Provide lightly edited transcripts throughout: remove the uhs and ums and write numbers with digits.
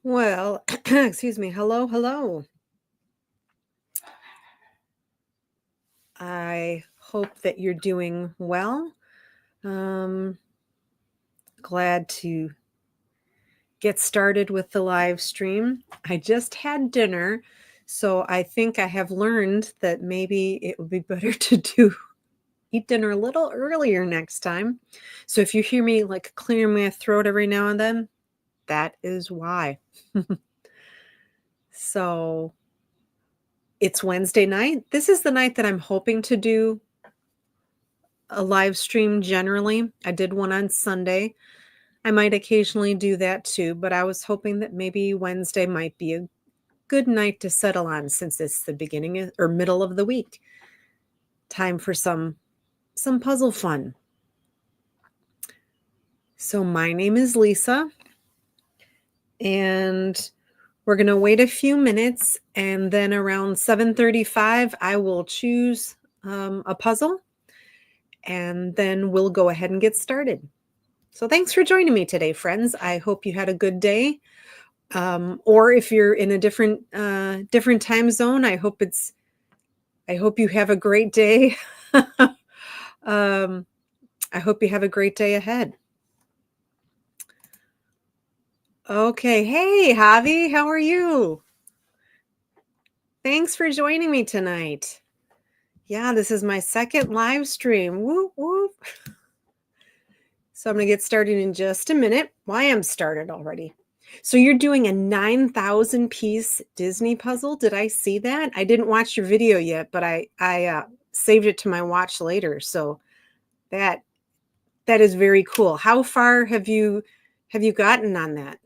Well, excuse me. Hello, hello. I hope that you're doing well. Um, Glad to get started with the live stream. I just had dinner, so I think I have learned that maybe it would be better to eat dinner a little earlier next time. So if you hear me like clearing my throat every now and then, that is why. So it's Wednesday night. This is the night that I'm hoping to do a live stream generally. I did one on Sunday. I might occasionally do that too, but I was hoping that maybe Wednesday might be a good night to settle on since it's the or middle of the week. Time for some puzzle fun. So my name is Lisa, and we're going to wait a few minutes, and then around 7:35 I will choose a puzzle, and then we'll go ahead and get started. So thanks for joining me today, friends. I hope you had a good day. Or if you're in a different time zone, I hope you have a great day. I hope you have a great day ahead. Okay. Hey, Javi, how are you? Thanks for joining me tonight. Yeah, this is my second live stream. Whoop, whoop. So I'm going to get started in just a minute. Why I'm started already. So you're doing a 9,000 piece Disney puzzle. Did I see that? I didn't watch your video yet, but I saved it to my watch later. So that is very cool. How far have you gotten on that?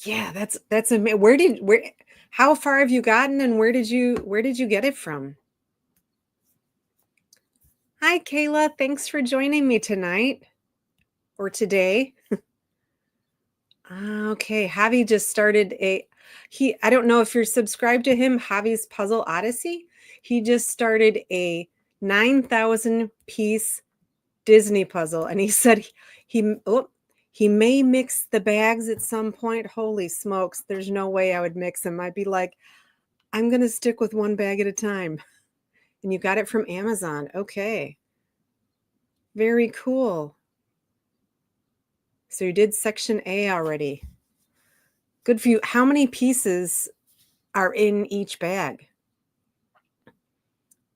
Yeah, that's amazing. How far have you gotten, and where did you get it from? Hi, Kayla. Thanks for joining me tonight or today. Okay, Javi just started I don't know if you're subscribed to him, Javi's Puzzle Odyssey. He just started a 9,000 piece Disney puzzle, and he said he may mix the bags at some point. Holy smokes, there's no way I would mix them. I'd be like, I'm going to stick with one bag at a time. And you got it from Amazon. Okay. Very cool. So you did section A already. Good for you. How many pieces are in each bag?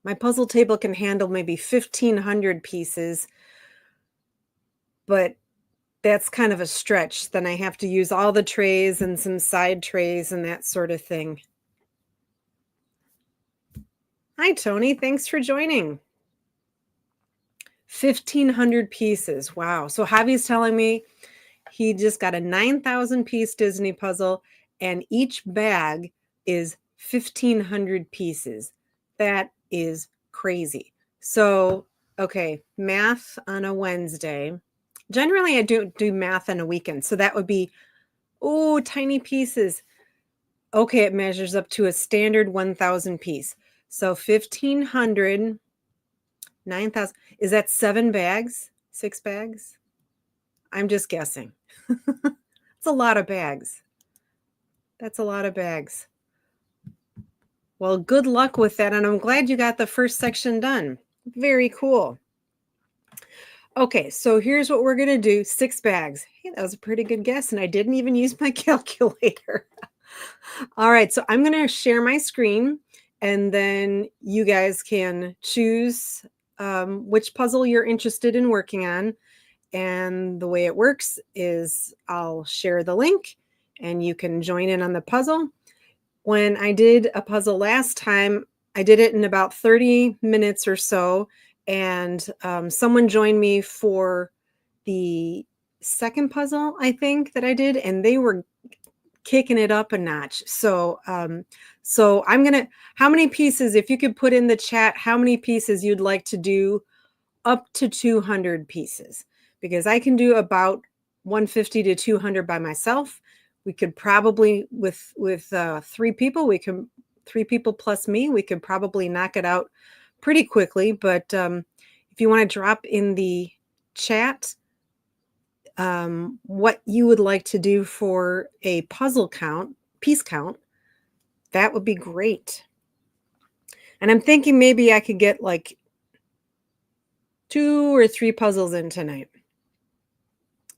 My puzzle table can handle maybe 1,500 pieces, but that's kind of a stretch. Then I have to use all the trays and some side trays and that sort of thing. Hi, Tony. Thanks for joining. 1,500 pieces. Wow. So Javi's telling me he just got a 9,000 piece Disney puzzle, and each bag is 1,500 pieces. That is crazy. So, okay, math on a Wednesday. Generally, I do math on a weekend. So that would be, tiny pieces. Okay, it measures up to a standard 1,000 piece. So 1,500, 9,000. Is that 7 bags? 6 bags? I'm just guessing. It's a lot of bags. That's a lot of bags. Well, good luck with that. And I'm glad you got the first section done. Very cool. Okay, so here's what we're going to do. 6 bags. Hey, that was a pretty good guess. And I didn't even use my calculator. All right, so I'm going to share my screen, and then you guys can choose which puzzle you're interested in working on. And the way it works is I'll share the link and you can join in on the puzzle. When I did a puzzle last time, I did it in about 30 minutes or so. And someone joined me for the second puzzle, I think, that I did. And they were kicking it up a notch. So I'm going to, how many pieces, if you could put in the chat, how many pieces you'd like to do, up to 200 pieces. Because I can do about 150 to 200 by myself. We could probably, with 3 people, 3 people plus me, we could probably knock it out pretty quickly. But if if you want to drop in the chat what you would like to do for a puzzle count, piece count, that would be great. And I'm thinking maybe I could get like 2 or 3 puzzles in tonight.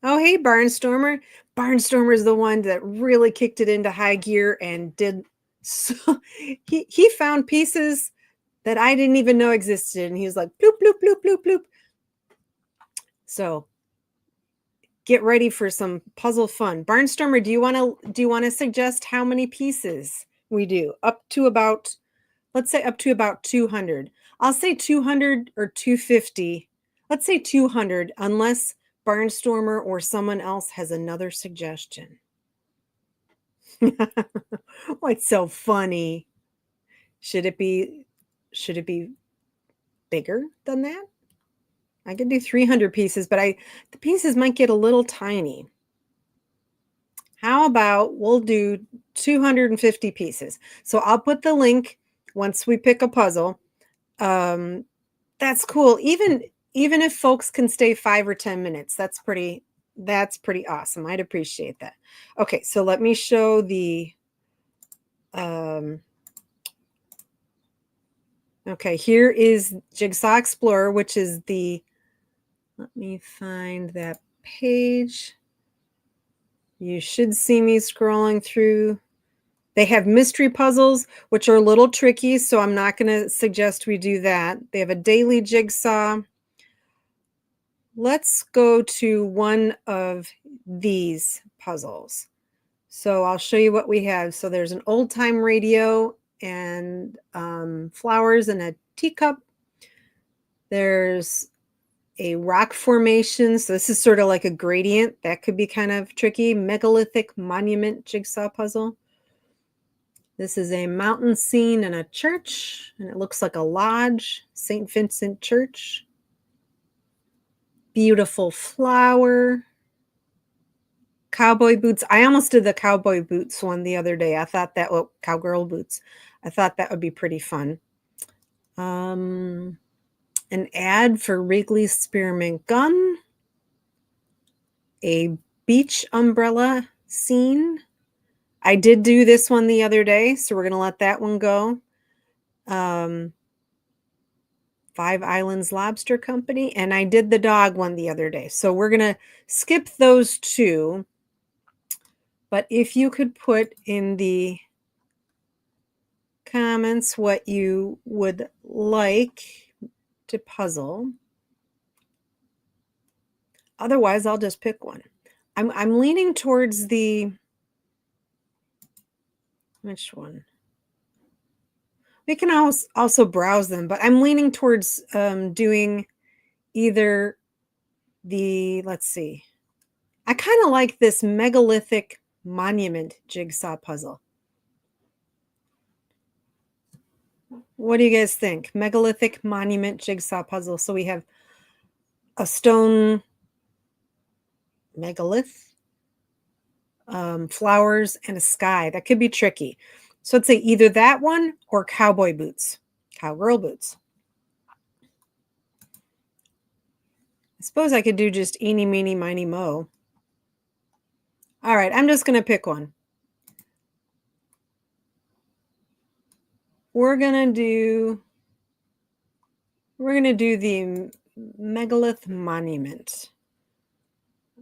Oh, hey, Barnstormer. Barnstormer is the one that really kicked it into high gear and did so. He found pieces that I didn't even know existed, and he was like bloop bloop bloop bloop bloop. So get ready for some puzzle fun. Barnstormer, do you want to suggest how many pieces we do? Up to about, let's say up to about 200. I'll say 200 or 250. Let's say 200 unless Barnstormer or someone else has another suggestion. Oh, it's so funny. Should it be bigger than that? I could do 300 pieces, but the pieces might get a little tiny. How about we'll do 250 pieces? So I'll put the link once we pick a puzzle. That's cool. Even if folks can stay 5 or 10 minutes, that's pretty awesome. I'd appreciate that. Okay, so let me show the okay, here is Jigsaw Explorer, which is the, let me find that page. You should see me scrolling through. They have mystery puzzles, which are a little tricky, so I'm not going to suggest we do that. They have a daily jigsaw. Let's go to one of these puzzles. So I'll show you what we have. So there's an old-time radio and flowers in a teacup. There's a rock formation. So this is sort of like a gradient. That could be kind of tricky. Megalithic monument jigsaw puzzle. This is a mountain scene in a church, and it looks like a lodge, St. Vincent Church. Beautiful flower. Cowboy boots. I almost did the cowboy boots one the other day. I thought that, well, cowgirl boots. I thought that would be pretty fun. An ad for Wrigley's Spearmint Gum. A beach umbrella scene. I did do this one the other day, so we're going to let that one go. 5 Islands Lobster Company, and I did the dog one the other day. So we're going to skip those 2. But if you could put in the comments what you would like to puzzle. Otherwise, I'll just pick one. I'm leaning towards the, which one? We can also browse them, but I'm leaning towards doing either the, let's see. I kind of like this megalithic monument jigsaw puzzle. What do you guys think? Megalithic monument jigsaw puzzle. So we have a stone megalith, flowers, and a sky. That could be tricky. So let's say either that one or cowboy boots, cowgirl boots. I suppose I could do just eeny, meeny, miny, mo. All right, I'm just going to pick one. We're going to do the megalith monument.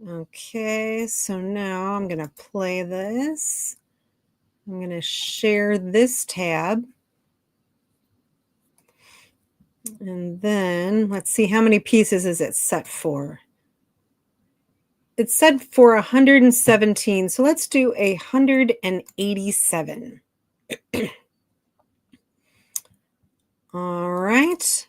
Okay, so now I'm going to play this. I'm going to share this tab. And then let's see, how many pieces is it set for? It's set for 117. So let's do 187. All right.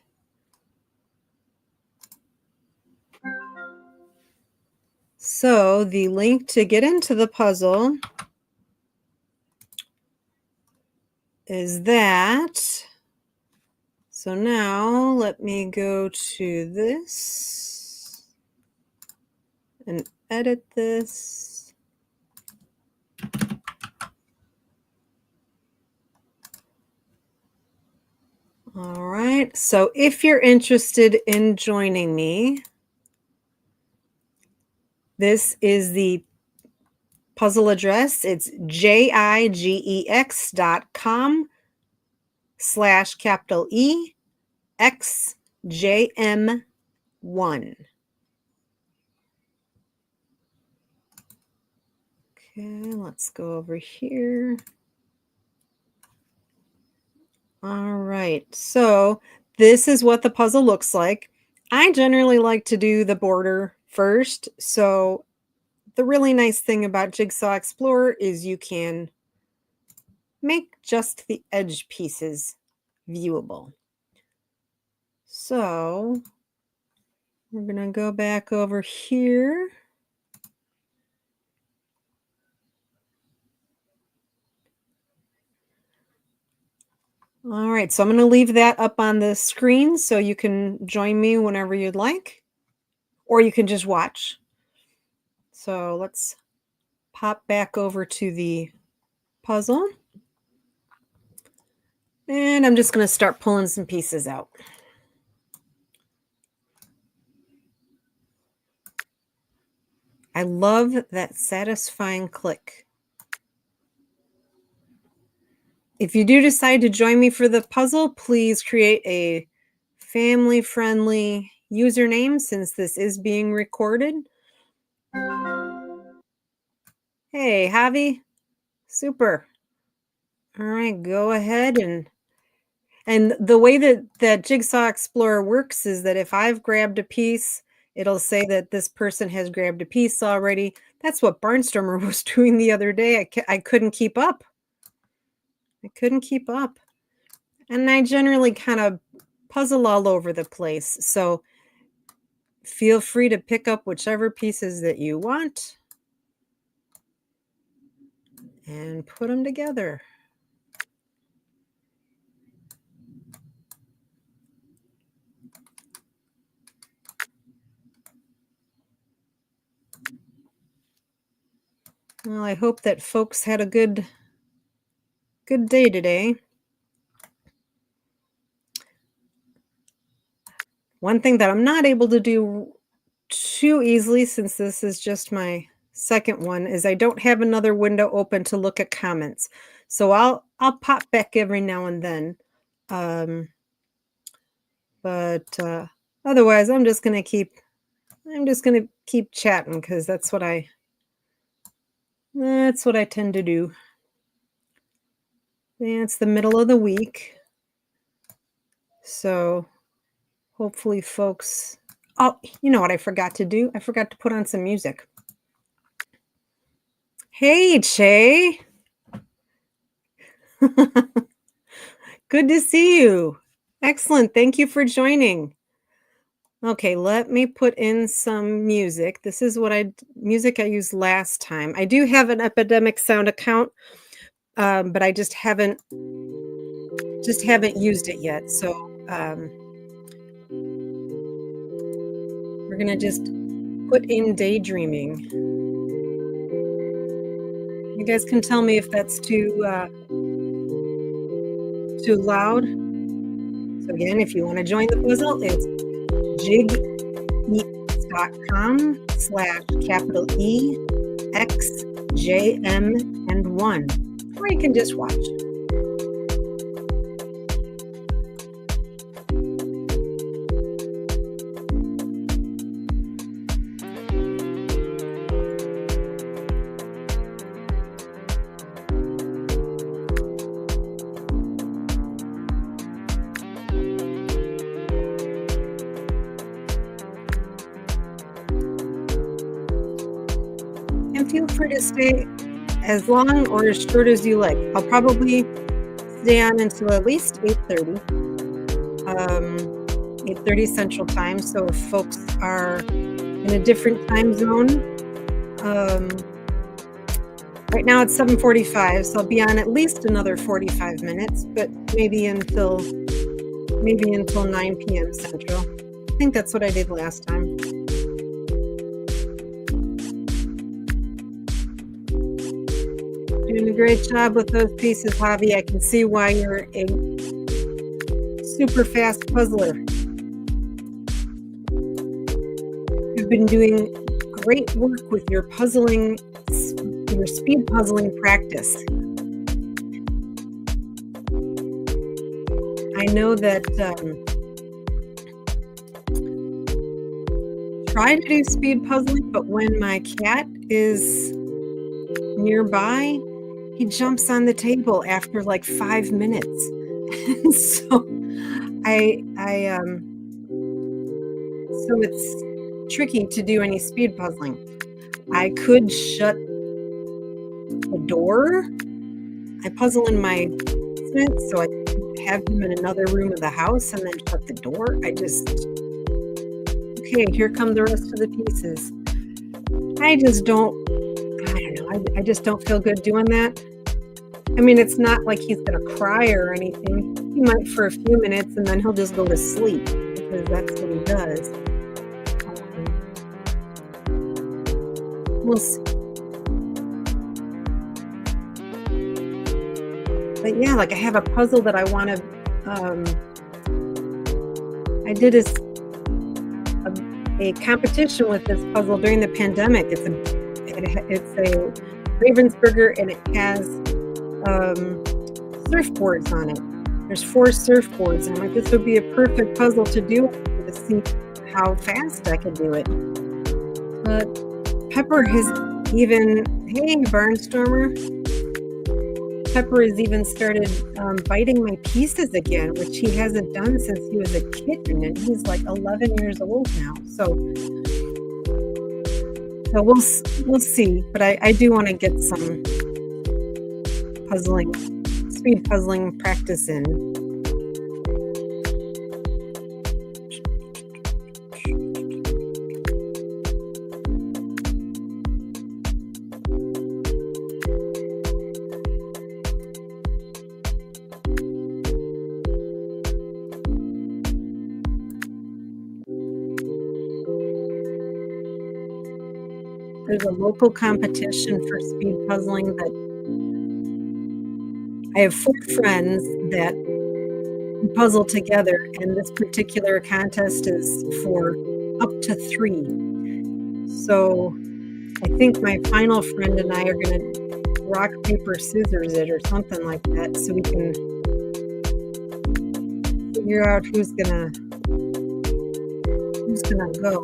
So the link to get into the puzzle is that. So now let me go to this and edit this. All right. right. So if you're interested in joining me, this is the puzzle address. It's jigex.com/EXJM1. Okay, let's go over here. All right, so this is what the puzzle looks like. I generally like to do the border first. So the really nice thing about Jigsaw Explorer is you can make just the edge pieces viewable. So we're going to go back over here. All right, so I'm going to leave that up on the screen so you can join me whenever you'd like, or you can just watch. So let's pop back over to the puzzle. And I'm just going to start pulling some pieces out. I love that satisfying click. If you do decide to join me for the puzzle, please create a family-friendly username since this is being recorded. Hey, Javi. Super. All right, go ahead and the way that Jigsaw Explorer works is that if I've grabbed a piece, it'll say that this person has grabbed a piece already. That's what Barnstormer was doing the other day. I couldn't keep up. I couldn't keep up. And I generally kind of puzzle all over the place. So feel free to pick up whichever pieces that you want and put them together. Well, I hope that folks had a good day today. One thing that I'm not able to do too easily, since this is just my second one, is I don't have another window open to look at comments. So I'll pop back every now and then. But otherwise I'm just gonna keep chatting because that's what I tend to do. And it's the middle of the week. So hopefully folks, oh, you know what I forgot to do? I forgot to put on some music. Hey, Che. Good to see you. Excellent. Thank you for joining. Okay, let me put in some music. This is music I used last time. I do have an Epidemic Sound account, but I just haven't used it yet. So we're gonna just put in Daydreaming. You guys can tell me if that's too loud. So again, if you want to join the puzzle, it's jigex.com/EXJM1, or you can just watch. And feel free to stay as long or as short as you like. I'll probably stay on until at least 8:30, 8:30 Central Time. So if folks are in a different time zone, right now it's 7:45, so I'll be on at least another 45 minutes, but maybe until 9 p.m. Central. I think that's what I did last time. Doing a great job with those pieces, Javi. I can see why you're super fast puzzler. You've been doing great work with your puzzling, your speed puzzling practice. I know that try to do speed puzzling, but when my cat is nearby, he jumps on the table after like 5 minutes. And so so it's tricky to do any speed puzzling. I could shut the door. I puzzle in my basement, so I have him in another room of the house and then shut the door. Okay, here come the rest of the pieces. I just don't feel good doing that. I mean, it's not like he's going to cry or anything. He might for a few minutes and then he'll just go to sleep because that's what he does. We'll see. But yeah, like I have a puzzle that I want to, I did a competition with this puzzle during the pandemic. It's a Ravensburger and it has surfboards on it. There's 4 surfboards, and I'm like, this would be a perfect puzzle to do to see how fast I could do it. But Pepper has even, hey Barnstormer, Pepper has even started biting my pieces again, which he hasn't done since he was a kitten, and he's like 11 years old now. So we'll see. But I do want to get some speed puzzling practice in. There's a local competition for speed puzzling that I have 4 friends that puzzle together, and this particular contest is for up to 3. So I think my final friend and I are going to rock, paper, scissors it or something like that, so we can figure out who's gonna go.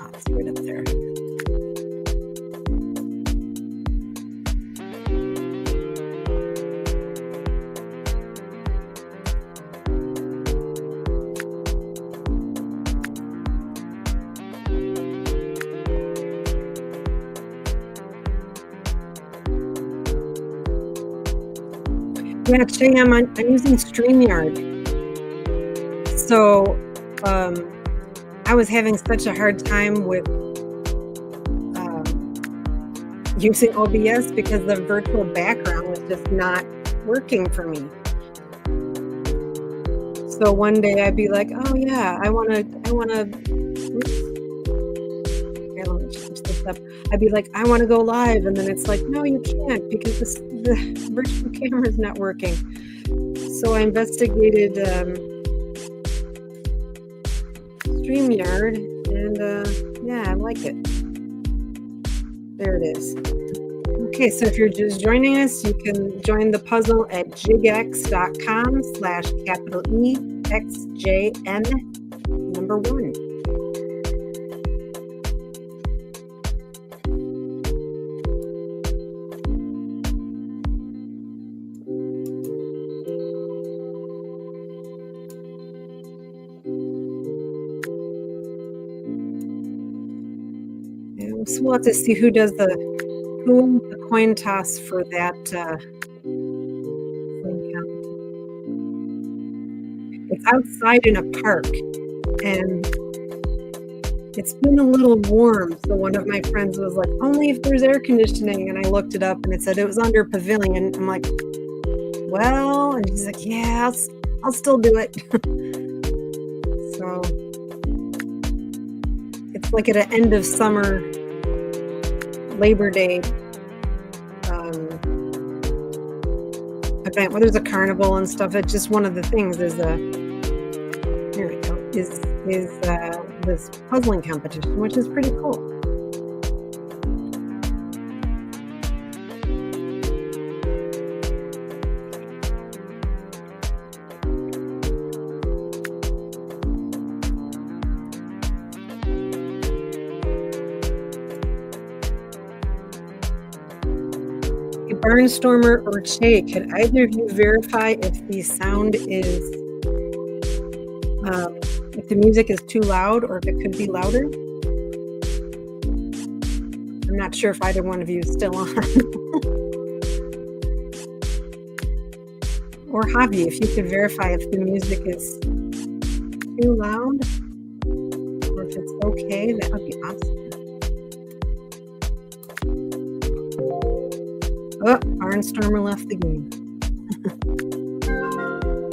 Oh, it's right up there. Yeah, Chang, I'm using StreamYard. So I was having such a hard time with using OBS because the virtual background was just not working for me. So one day I'd be like, oh yeah, I wanna change this up. I'd be like, I want to go live, and then it's like, no, you can't because the virtual camera is not working. So I investigated StreamYard, and yeah, I like it. There it is. Okay, so if you're just joining us, you can join the puzzle at jigx.com/EXJN1. So we'll have to see who does the coin toss for that It's outside in a park, and it's been a little warm. So one of my friends was like, only if there's air conditioning, and I looked it up and it said it was under pavilion. I'm like, well, and she's like, yeah, I'll still do it. So it's like at an end of summer Labor Day event where there's a carnival and stuff. It's just one of the things is here we go, is this puzzling competition, which is pretty cool. Barnstormer or Che, could either of you verify if the sound is, if the music is too loud or if it could be louder? I'm not sure if either one of you is still on. Or Javi, if you could verify if the music is too loud or if it's okay, that would be awesome. Oh, Barnstormer left the game.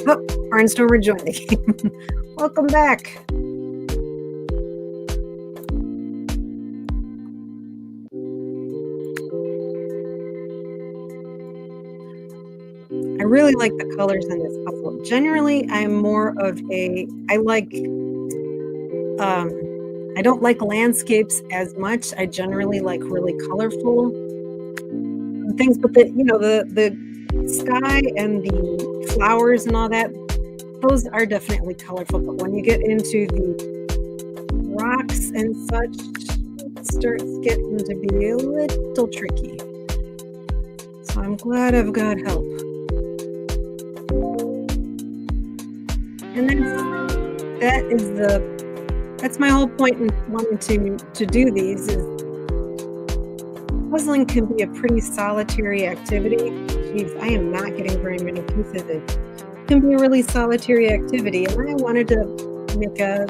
Oh, Barnstormer joined the game. Welcome back. I really like the colors in this puzzle. Generally, I'm more of I don't like landscapes as much. I generally like really colorful things, but the sky and the flowers and all that, those are definitely colorful. But when you get into the rocks and such, it starts getting to be a little tricky. So I'm glad I've got help. And that's my whole point in wanting to do these is puzzling can be a pretty solitary activity. Jeez, I am not getting very many pieces. It can be a really solitary activity, and I wanted to make a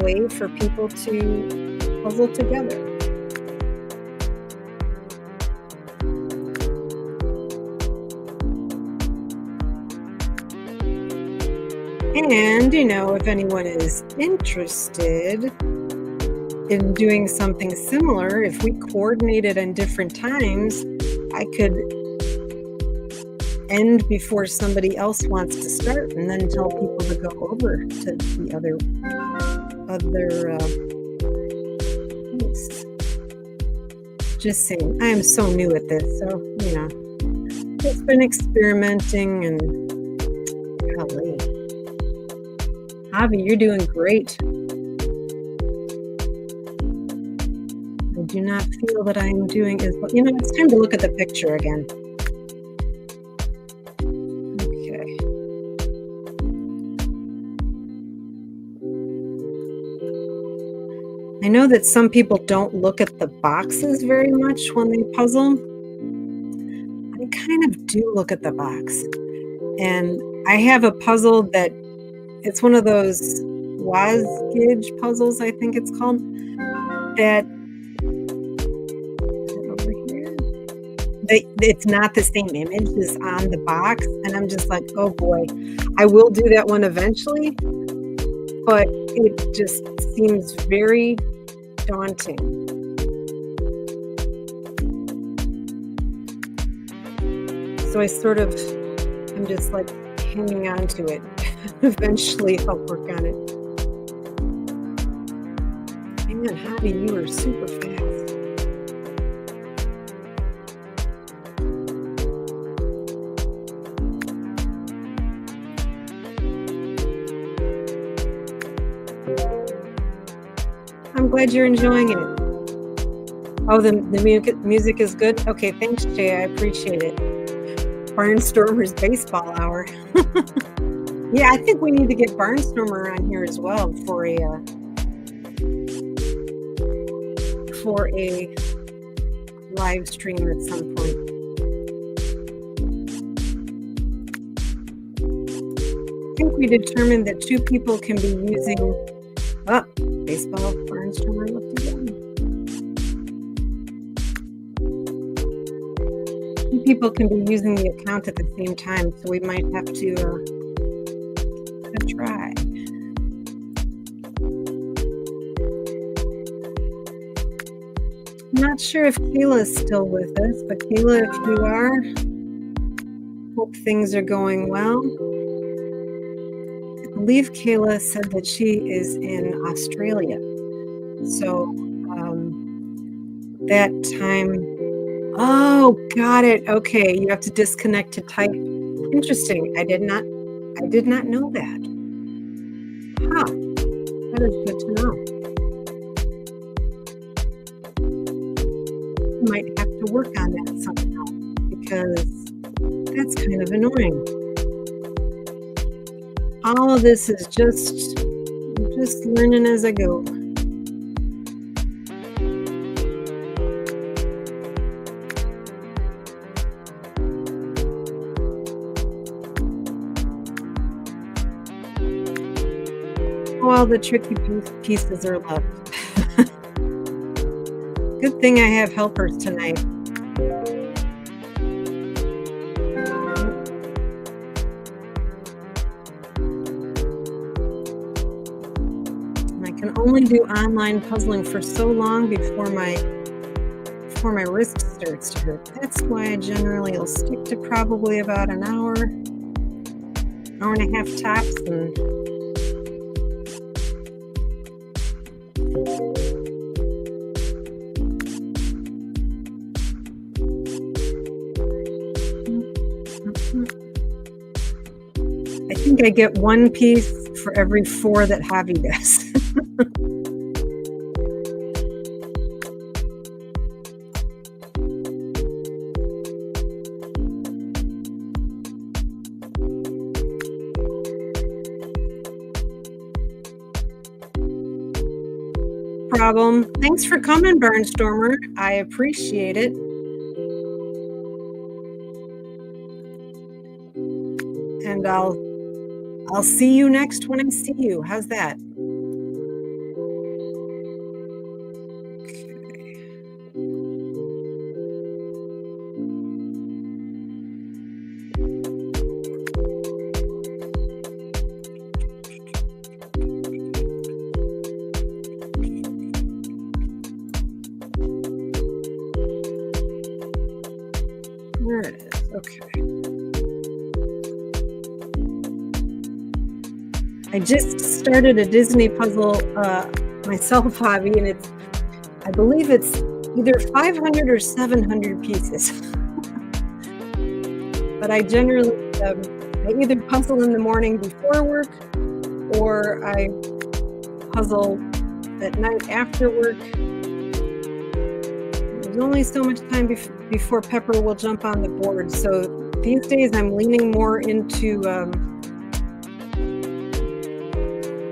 way for people to puzzle together. And, if anyone is interested in doing something similar, if we coordinated on different times, I could end before somebody else wants to start and then tell people to go over to the other piece. Just saying, I am so new at this, so, just been experimenting and golly. Javi, you're doing great. I do not feel that I'm doing as well. It's time to look at the picture again. Okay. I know that some people don't look at the boxes very much when they puzzle. I kind of do look at the box. And I have a puzzle that it's one of those Wazgidge puzzles, I think it's called, that over here, it's not the same image as on the box, and I'm just like, oh boy, I will do that one eventually, but it just seems very daunting. So I'm just like hanging on to it. Eventually I'll work on it. Man, Javi, you are super fast. I'm glad you're enjoying it. Oh, the music is good? Okay, thanks, Jay. I appreciate it. Barnstormer's baseball hour. Yeah, I think we need to get Barnstormer on here as well for a live stream at some point. I think we determined that 2 people can be using baseball. Barnstormer looked again. 2 people can be using the account at the same time, so we might have to try. I'm not sure if Kayla is still with us, but Kayla, if you are, Hope things are going well. I believe Kayla said that she is in Australia. So that time. Oh, got it. Okay, you have to disconnect to type. Interesting. I did not know that. Huh. That is good to know. Might have to work on that somehow because that's kind of annoying. All of this is just learning as I go. All the tricky pieces are left. Good thing I have helpers tonight. I can only do online puzzling for so long before my wrist starts to hurt. That's why I generally will stick to probably about an hour and a half tops. And I think I get one piece for every 4 that Javi does. Problem. Thanks for coming, Barnstormer. I appreciate it. And I'll see you next when I see you. How's that? There it is. Okay. I just started a Disney puzzle myself, Javi, and I believe it's either 500 or 700 pieces. But I generally, I either puzzle in the morning before work, or I puzzle at night after work. There's only so much time before Pepper will jump on the board. So these days I'm leaning more into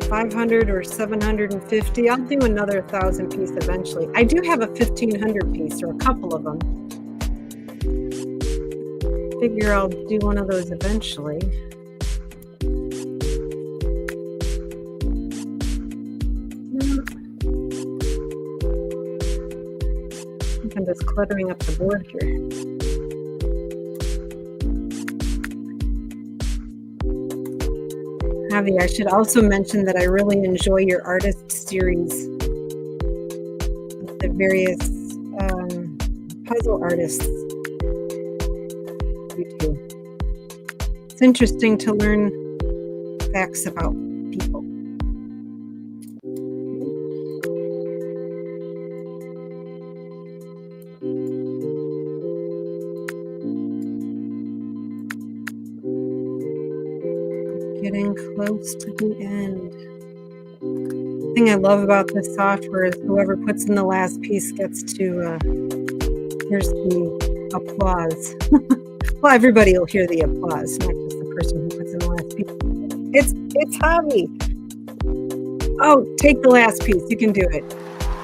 500 or 750. I'll do another 1,000 piece eventually. I do have a 1,500 piece, or a couple of them. Figure I'll do one of those eventually. I think I'm just cluttering up the board here. Javi, I should also mention that I really enjoy your artist series with the various puzzle artists you do. It's interesting to learn facts about people. Getting close to the end. The thing I love about this software is whoever puts in the last piece gets to here's the applause. Well, everybody will hear the applause, not just the person who puts in the last piece. It's Javi. Oh, take the last piece. You can do it.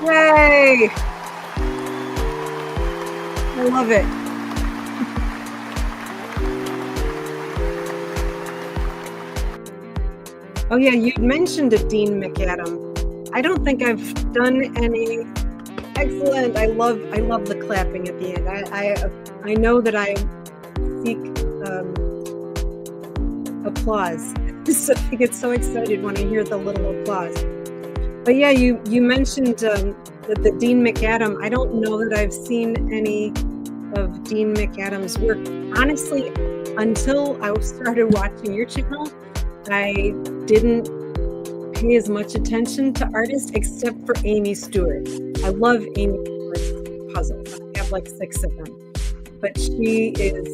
Yay! I love it. Oh yeah, you mentioned a Dean McAdam. I don't think I've done any. Excellent. I love the clapping at the end. I know that I seek applause. So I get so excited when I hear the little applause. But yeah, you mentioned the Dean McAdam. I don't know that I've seen any of Dean McAdam's work. Honestly, until I started watching your channel, I didn't pay as much attention to artists except for Amy Stewart. I love Amy Stewart's puzzles. I have like 6 of them. But she is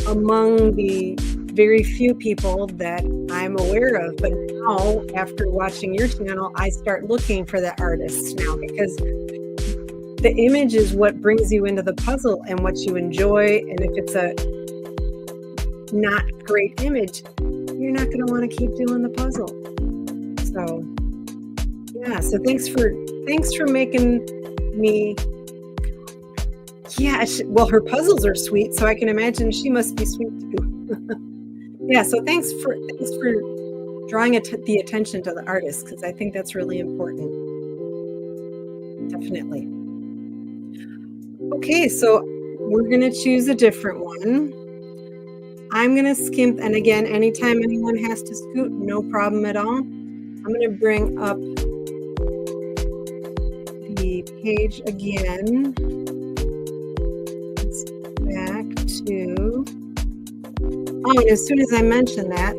among the very few people that I'm aware of. But now, after watching your channel, I start looking for the artists now, because the image is what brings you into the puzzle and what you enjoy. And if it's a not great image, you're not going to want to keep doing the puzzle. So yeah, so thanks for making me. Yeah, well, her puzzles are sweet, so I can imagine she must be sweet too. Yeah, so thanks for drawing the attention to the artist, because I think that's really important. Definitely. Okay, so we're gonna choose a different one. I'm gonna skimp, and again, anytime anyone has to scoot, no problem at all. I'm gonna bring up the page again. Back to, and as soon as I mention that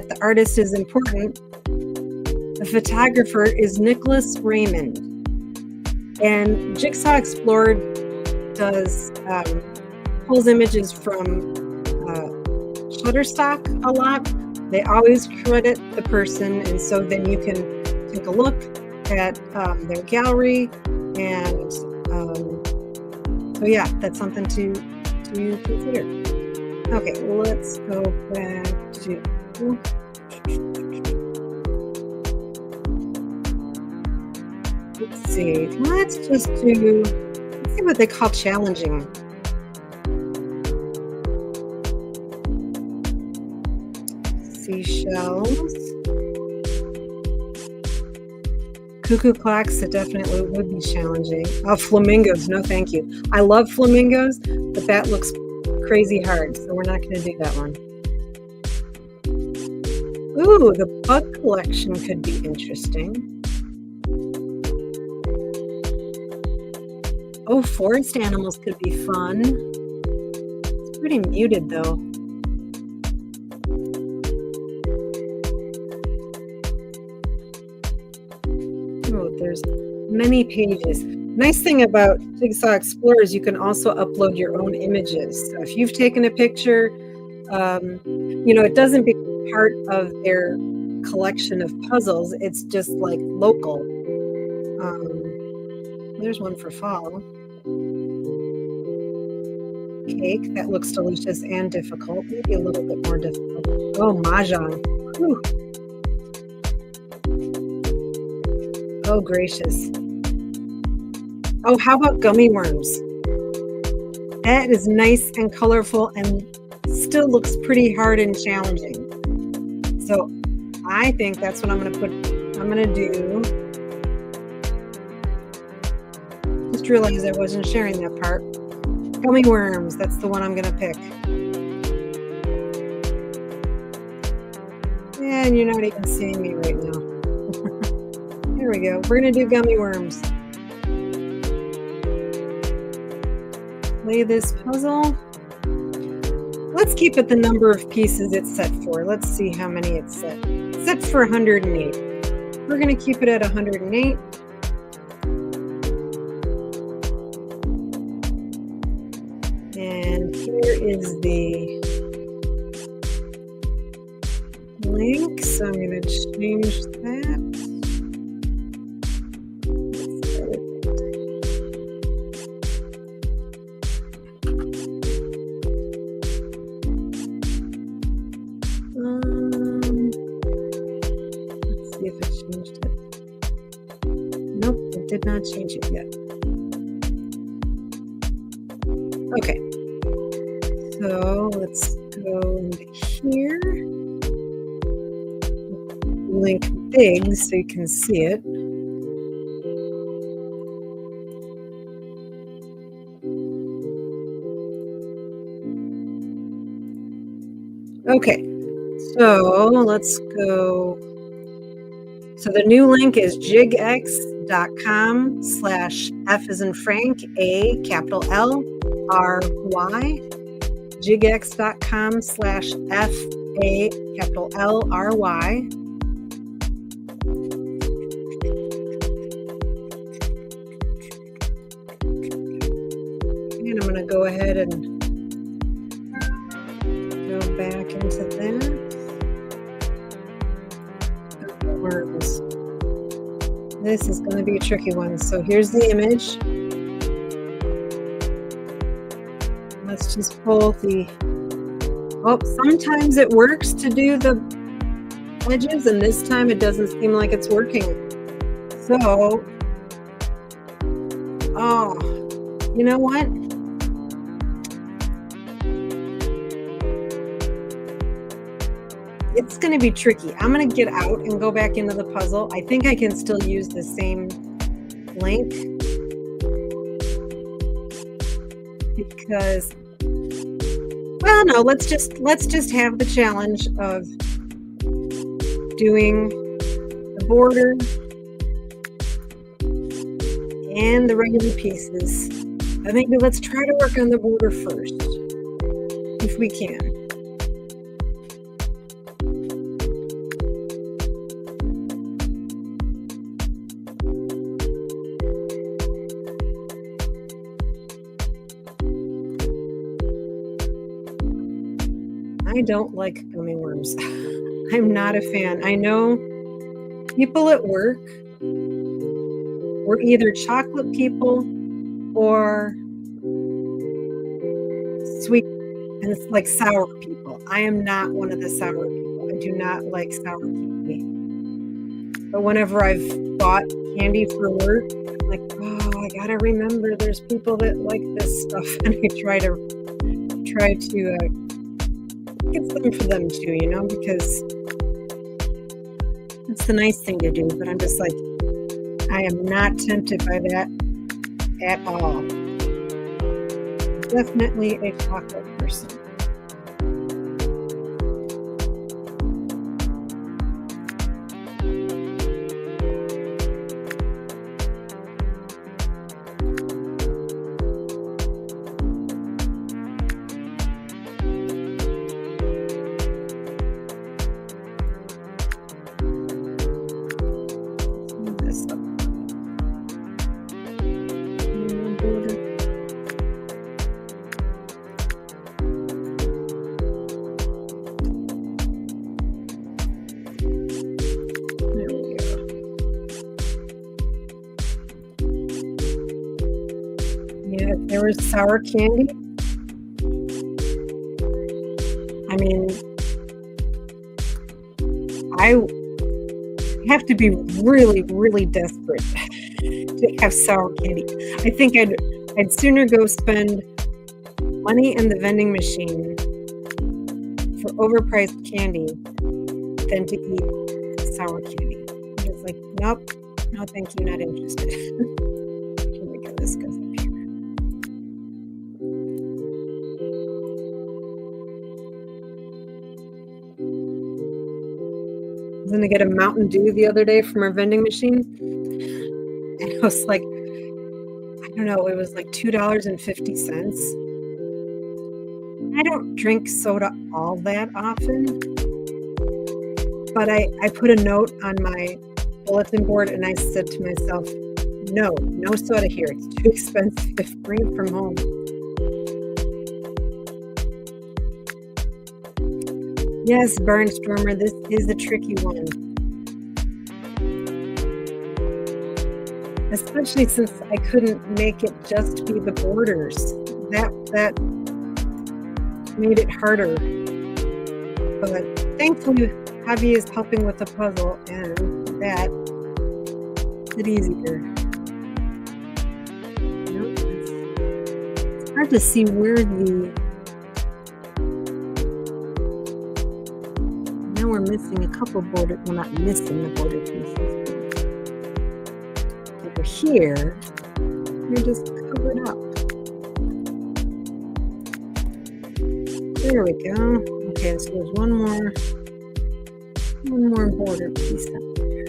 the artist is important, the photographer is Nicholas Raymond. And Jigsaw Explorer does pulls images from Shutterstock a lot. They always credit the person, and so then you can take a look at their gallery. And so yeah, that's something to consider. Okay, let's go back to, let's see, let's see what they call challenging. Seashells. Cuckoo clocks, it definitely would be challenging. Oh, flamingos, no thank you. I love flamingos, but that looks crazy hard, so we're not going to do that one. Ooh, the bug collection could be interesting. Oh, forest animals could be fun. It's pretty muted though. There's many pages. Nice thing about Jigsaw Explorer is you can also upload your own images. So if you've taken a picture, it doesn't become part of their collection of puzzles. It's just like local. There's one for fall. Cake, that looks delicious and difficult. Maybe a little bit more difficult. Oh, mahjong. Whew. Oh, gracious. Oh, how about gummy worms? That is nice and colorful and still looks pretty hard and challenging. So I think that's what I'm going to do. Just realized I wasn't sharing that part. Gummy worms, that's the one I'm going to pick. And you're not even seeing me right now. There we go. We're going to do gummy worms. Play this puzzle. Let's keep it the number of pieces it's set for. Let's see how many it's set. It's set for 108. We're going to keep it at 108. And here is the link. So I'm going to change that. Did not change it yet. Okay, so let's go into here. Link big so you can see it. Okay, so let's go. So the new link is jigx.com/F as in Frank, A capital L R Y jigx.com/FALLRY. And I'm going to go ahead and go back into that. Worms. This is going to be a tricky one. So here's the image. Let's just pull the, oh, sometimes it works to do the edges, and this time it doesn't seem like it's working. So, oh, you know what? It's going to be tricky. I'm going to get out and go back into the puzzle. I think I can still use the same length because, well, no, let's just have the challenge of doing the border and the regular pieces. I think let's try to work on the border first, if we can. I don't like gummy worms. I'm not a fan. I know people at work were either chocolate people or sweet and it's like sour people. I am not one of the sour people. I do not like sour candy. But whenever I've bought candy for work, I'm like, oh, I gotta remember there's people that like this stuff, and I try to get some for them too, you know, because it's the nice thing to do. But I'm just like, I am not tempted by that at all. Definitely a chocolate person. There was sour candy. I mean, I have to be really, really desperate to have sour candy. I think I'd sooner go spend money in the vending machine for overpriced candy than to eat sour candy. It's like, nope, no, thank you, not interested. Here we go. This goes up here. I was gonna get a Mountain Dew the other day from our vending machine, and it was like, I don't know, it was like $2.50. I don't drink soda all that often, but I put a note on my bulletin board and I said to myself, no soda here, it's too expensive, bring it from home. Yes, Barnstormer, this is a tricky one. Especially since I couldn't make it just be the borders. That made it harder. But thankfully, Javi is helping with the puzzle, and that made it easier. It's hard to see where the... Now we're missing a couple border... Well, not missing the border pieces. Over here, you're just covered up. There we go. Okay, so there's one more border piece up there.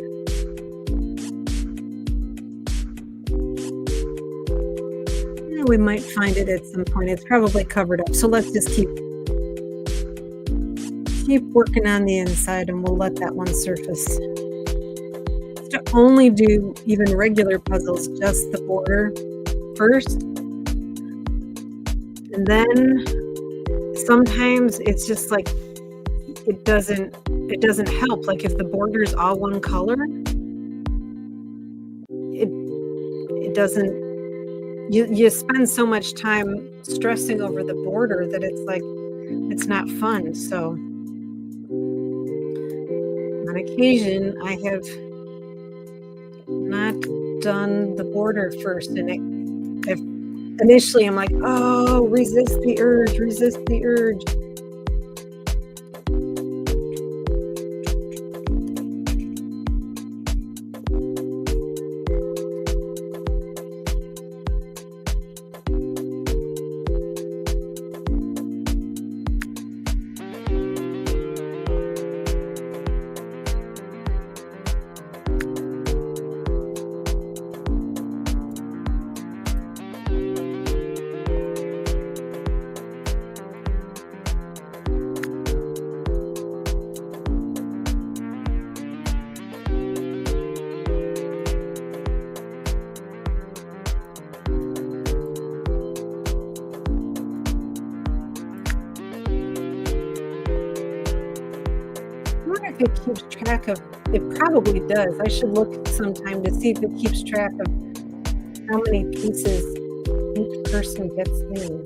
Yeah, we might find it at some point. It's probably covered up, so let's just keep keep working on the inside and we'll let that one surface. To only do even regular puzzles, just the border first. And then sometimes it's just like it doesn't help. Like if the border is all one color, it doesn't. You spend so much time stressing over the border that it's like it's not fun. So on occasion, I have not done the border first, and initially I'm like, oh, resist the urge. If it keeps track of, it probably does. I should look sometime to see if it keeps track of how many pieces each person gets in.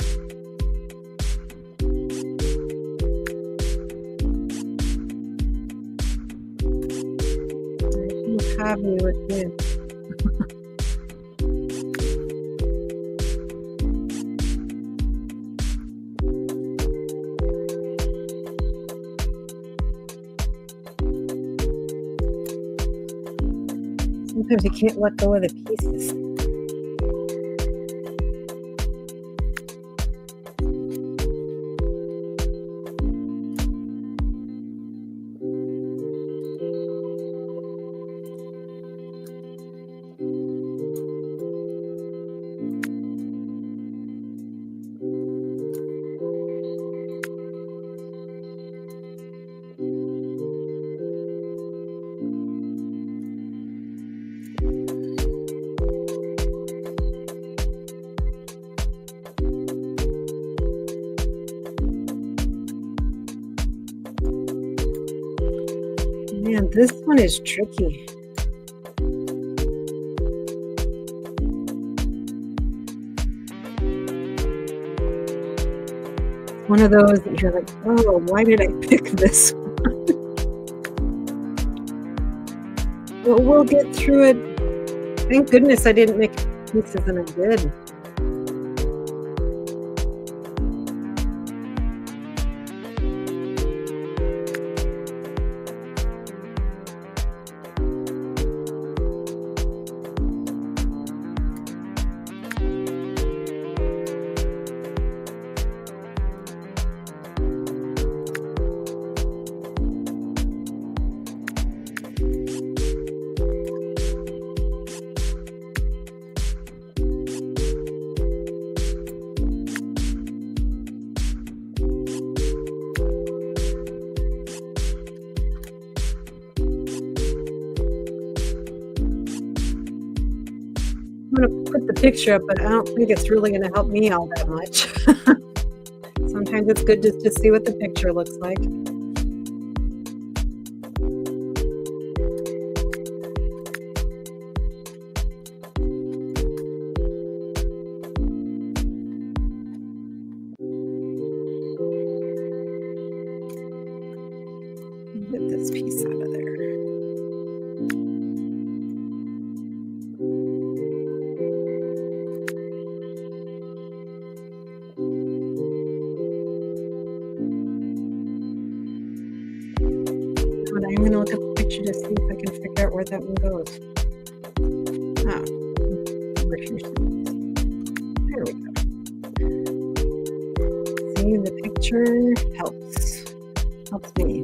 I think Javi would win. Sometimes you can't let go of the pieces. Man, this one is tricky. One of those that you're like, oh, why did I pick this one? But we'll get through it. Thank goodness I didn't make pieces and I did. I'm going to put the picture up, but I don't think it's really going to help me all that much. Sometimes it's good just to see what the picture looks like. Get this piece out of there. I'm going to look at the picture to see if I can figure out where that one goes. Ah, over here. There we go. See, the picture helps me.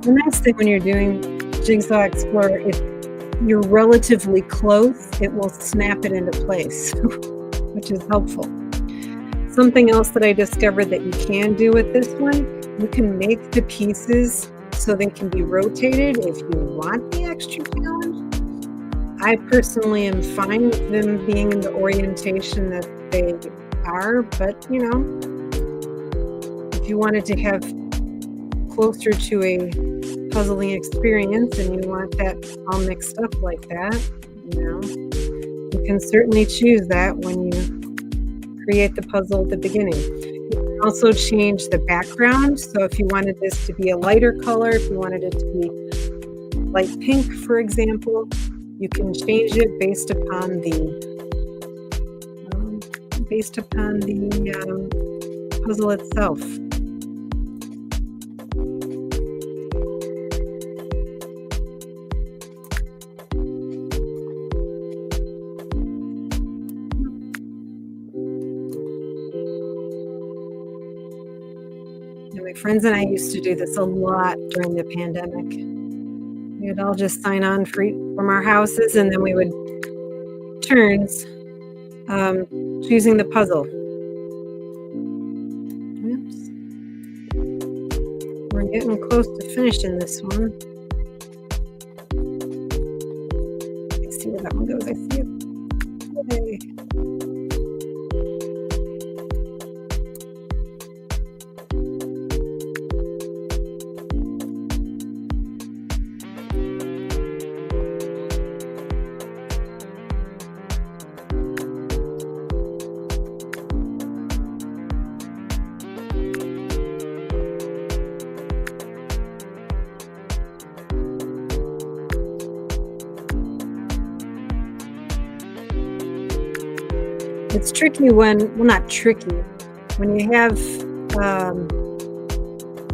The nice thing when you're doing Jigsaw Explorer, if you're relatively close, it will snap it into place, which is helpful. Something else that I discovered that you can do with this one, you can make the pieces so they can be rotated if you want the extra challenge. I personally am fine with them being in the orientation that they are, but you know, if you wanted to have closer to a puzzling experience and you want that all mixed up like that, you know, you can certainly choose that when you create the puzzle at the beginning. You can also change the background. So if you wanted this to be a lighter color, if you wanted it to be light pink, for example, you can change it based upon the puzzle itself. My friends and I used to do this a lot during the pandemic. We would all just sign on from our houses, and then we would turns choosing the puzzle. Oops. We're getting close to finishing this one. Let's see where that one goes. I see it. Yay. It's tricky well, not tricky, when you have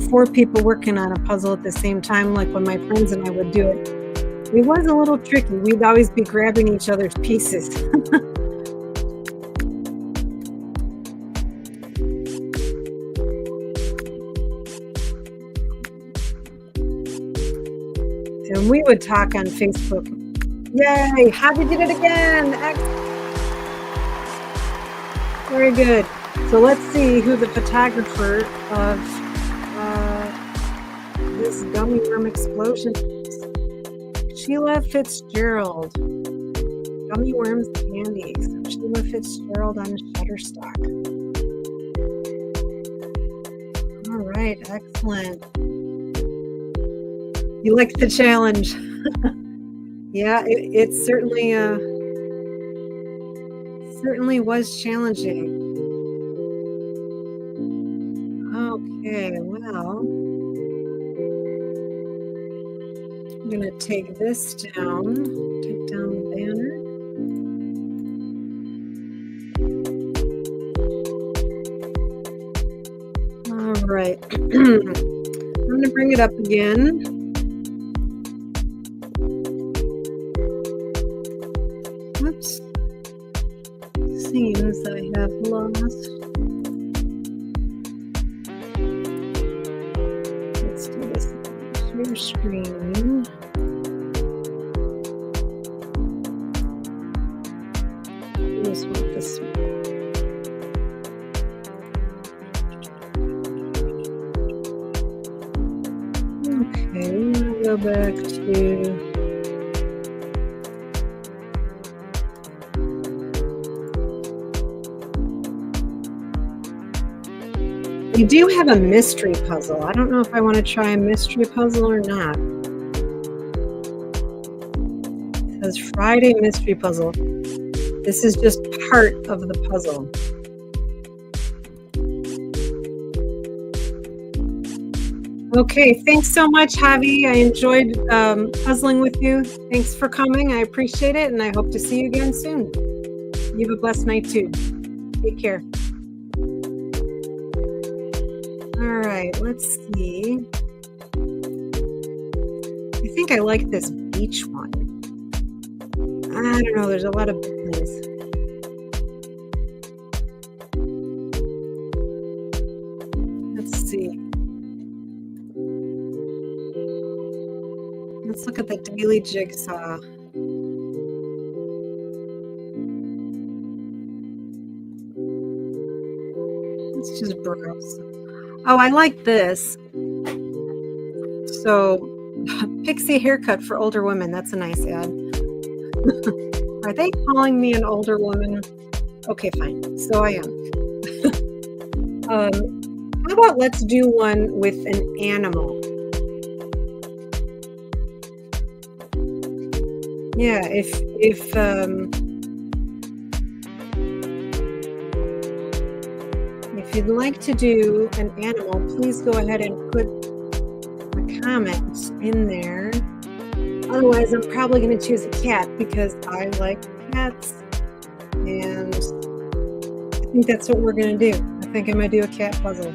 4 people working on a puzzle at the same time, like when my friends and I would do it. It was a little tricky. We'd always be grabbing each other's pieces. And we would talk on Facebook. Yay, Javi did it again. Excellent. Very good. So let's see who the photographer of this gummy worm explosion is. Sheila Fitzgerald. Gummy worms candy. So Sheila Fitzgerald on Shutterstock. All right, excellent. You liked the challenge. Yeah, it certainly was challenging. Okay, well, I'm going to take this down, take down the banner. All right, I'm going to bring it up again. Oops. Seems I have lost. Let's do this. Share screen. I just want this one. Okay, we'll go back to we do have a mystery puzzle. I don't know if I want to try a mystery puzzle or not. It says Friday mystery puzzle. This is just part of the puzzle. Okay, thanks so much, Javi. I enjoyed puzzling with you. Thanks for coming. I appreciate it, and I hope to see you again soon. You have a blessed night, too. Take care. All right, let's see. I think I like this beach one. I don't know, there's a lot of things. Let's see. Let's look at the daily jigsaw. Let's just browse. Oh, I like this. So, pixie haircut for older women. That's a nice ad. Are they calling me an older woman? Okay, fine. So I am. How about let's do one with an animal? Yeah, if you'd like to do an animal, please go ahead and put a comment in there. Otherwise, I'm probably going to choose a cat because I like cats, and I think that's what we're going to do. I think I'm going to do a cat puzzle.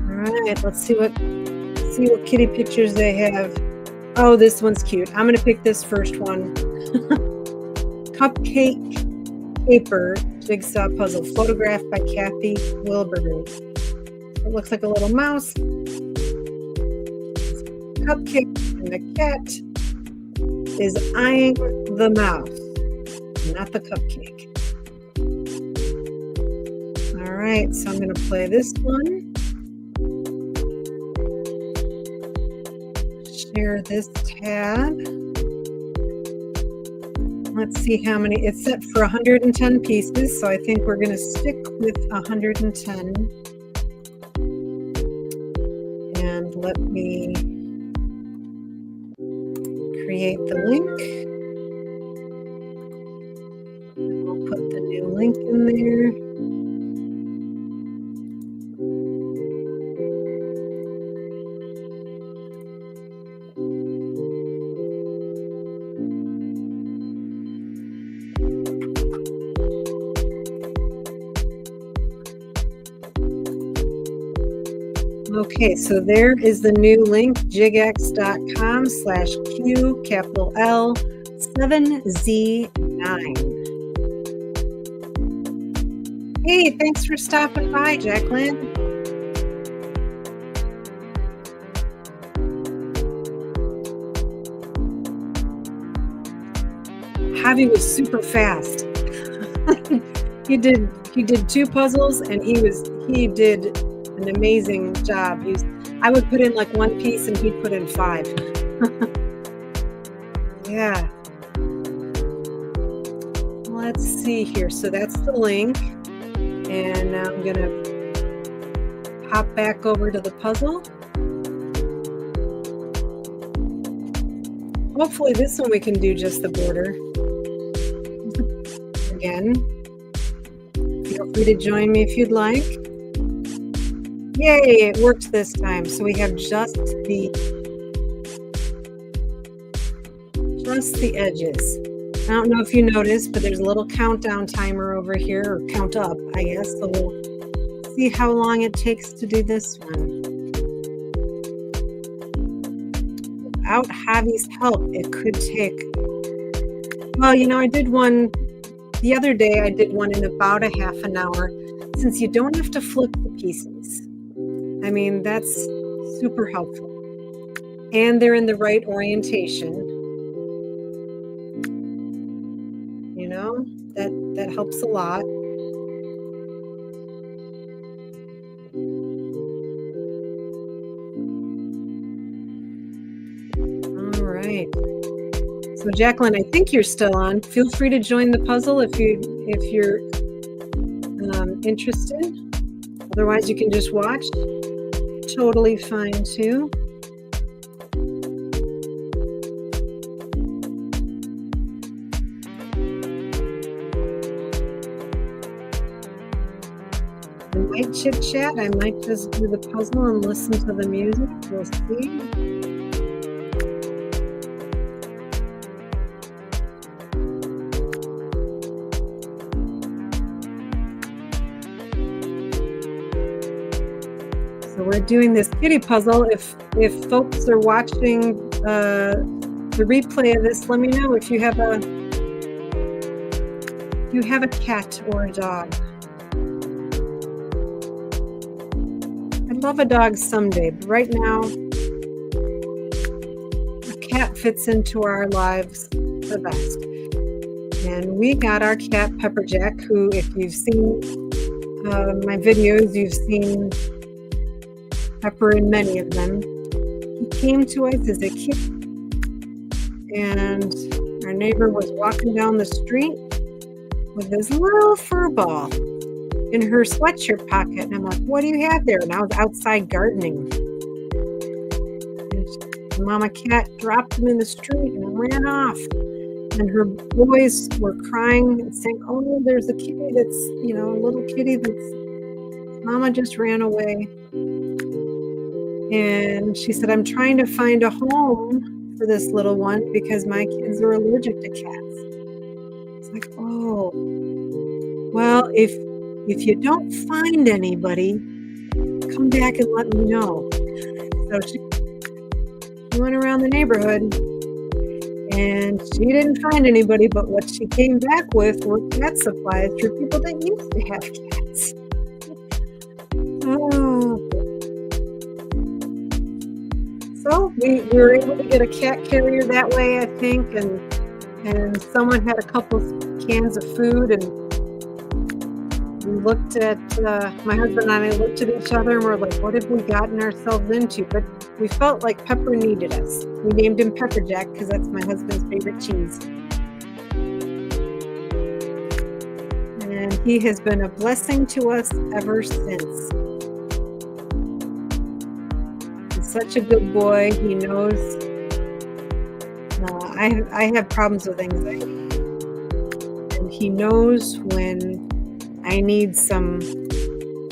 All right, let's see what kitty pictures they have. Oh, this one's cute. I'm going to pick this first one. Cupcake paper jigsaw puzzle, photographed by Kathy Wilburn. It looks like a little mouse. Cupcake, and the cat is eyeing the mouse, not the cupcake. All right, so I'm going to play this one. Share this tab. Let's see how many. It's set for 110 pieces, so I think we're going to stick with 110. And let me create the link. And we'll put the new link in there. Okay, so there is the new link, jigx.com/Q capital L 7Z9. Hey, thanks for stopping by, Jacqueline. Javi was super fast. He did 2 puzzles and he did an amazing job. I would put in like 1 piece and he'd put in 5. Yeah. Let's see here. So that's the link. And now I'm going to hop back over to the puzzle. Hopefully this one we can do just the border. Again, feel free to join me if you'd like. Yay, it worked this time. So we have just the edges. I don't know if you noticed, but there's a little countdown timer over here, or count up, I guess. So we'll see how long it takes to do this one. Without Javi's help, it could take, well, you know, I did one the other day. I did one in about a half an hour, since you don't have to flip the pieces. I mean, that's super helpful. And they're in the right orientation. You know, that helps a lot. All right. So Jacqueline, I think you're still on. Feel free to join the puzzle if you're interested. Otherwise, you can just watch. Totally fine too. I might chit chat. I might just do the puzzle and listen to the music. We'll see. So we're doing this kitty puzzle. If folks are watching the replay of this, let me know if you have a cat or a dog. love a dog someday, but right now, a cat fits into our lives the best. And we got our cat Pepperjack, who, if you've seen my videos, you've seen Pepper in many of them. He came to us as a kid, and our neighbor was walking down the street with this little fur ball in her sweatshirt pocket. And I'm like, what do you have there? And I was outside gardening. And Mama Cat dropped him in the street and ran off. And her boys were crying and saying, oh, no, there's a kitty that's, a little kitty that's, Mama just ran away. And she said, I'm trying to find a home for this little one because my kids are allergic to cats. It's like, oh, well, if you don't find anybody, come back and let me know. So she went around the neighborhood and she didn't find anybody, but what she came back with were cat supplies for people that used to have cats. Oh. So we were able to get a cat carrier that way, I think, and someone had a couple cans of food, and we looked at, my husband and I looked at each other and we're like, what have we gotten ourselves into? But we felt like Pepper needed us. We named him Pepperjack because that's my husband's favorite cheese. And he has been a blessing to us ever since. He's such a good boy. He knows. I have problems with anxiety. And he knows when I need some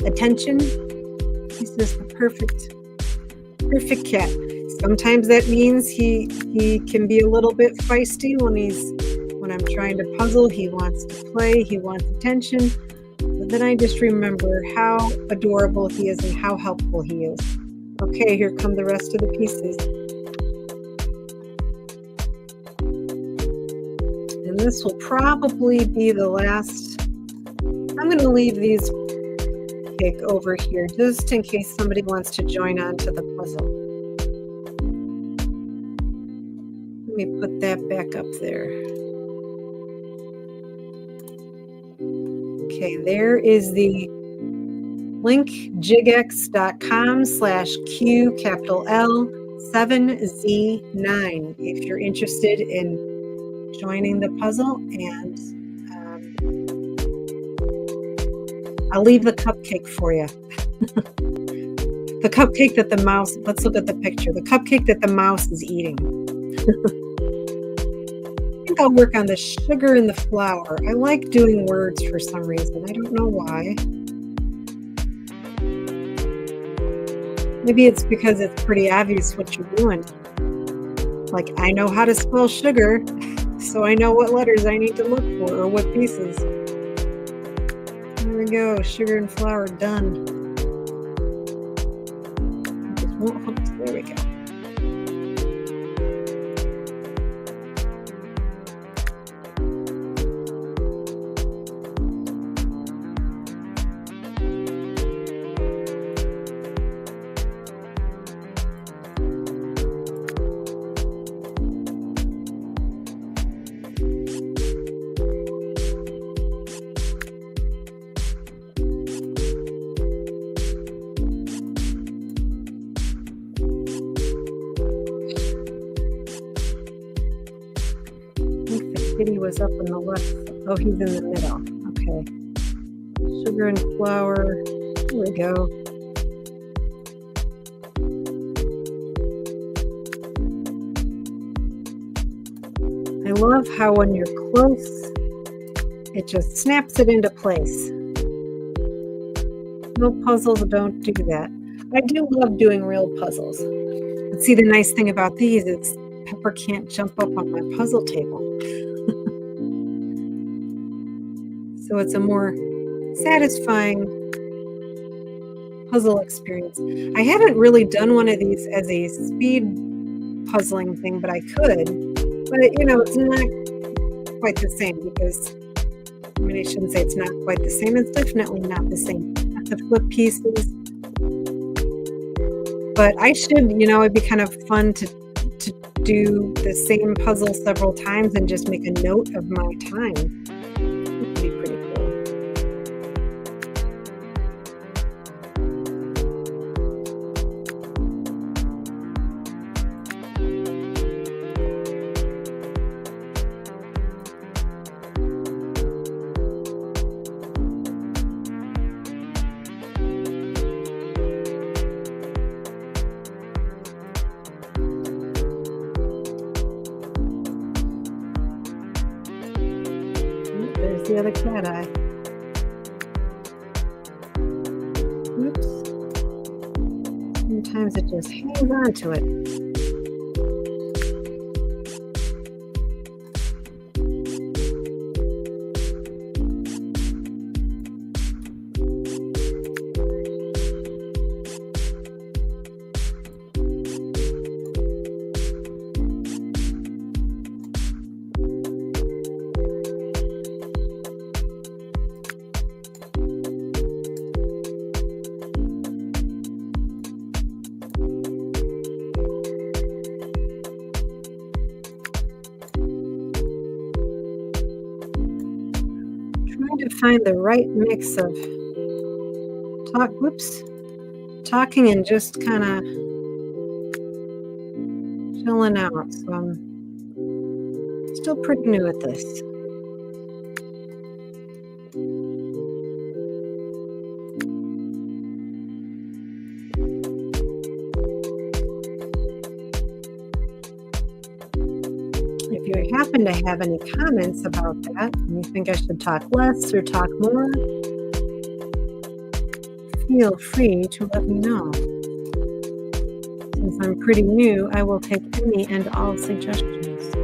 attention. He's just the perfect cat. Sometimes that means he can be a little bit feisty when I'm trying to puzzle. He wants to play, he wants attention. But then I just remember how adorable he is and how helpful he is. Okay, here come the rest of the pieces. And this will probably be the last. I'm going to leave these cake over here just in case somebody wants to join on to the puzzle. Let me put that back up there. Okay, there is the link, jigx.com/Q7Z9 if you're interested in joining the puzzle, and I'll leave the cupcake for you. The cupcake that the mouse, let's look at the picture. The cupcake that the mouse is eating. I think I'll work on the sugar and the flour. I like doing words for some reason. I don't know why. Maybe it's because it's pretty obvious what you're doing. Like, I know how to spell sugar, so I know what letters I need to look for or what pieces. There we go, sugar and flour done. It just won't hook. There we go. Kitty was up on the left. Oh, he's in the middle. Okay. Sugar and flour. There we go. I love how when you're close, it just snaps it into place. Real puzzles don't do that. I do love doing real puzzles. But see, the nice thing about these is Pepper can't jump up on my puzzle table. So it's a more satisfying puzzle experience. I haven't really done one of these as a speed puzzling thing, but I could. But, it's not quite the same because, I shouldn't say it's not quite the same. It's definitely not the same. I have to flip pieces. But I should, it'd be kind of fun to do the same puzzle several times and just make a note of my time. That would be pretty cool. There's the other cat eye. Oops. Sometimes it just hangs on to it. Trying to find the right mix of talking and just kind of chilling out. So I'm still pretty new at this. If you happen to have any comments about that, and you think I should talk less or talk more, feel free to let me know. Since I'm pretty new, I will take any and all suggestions.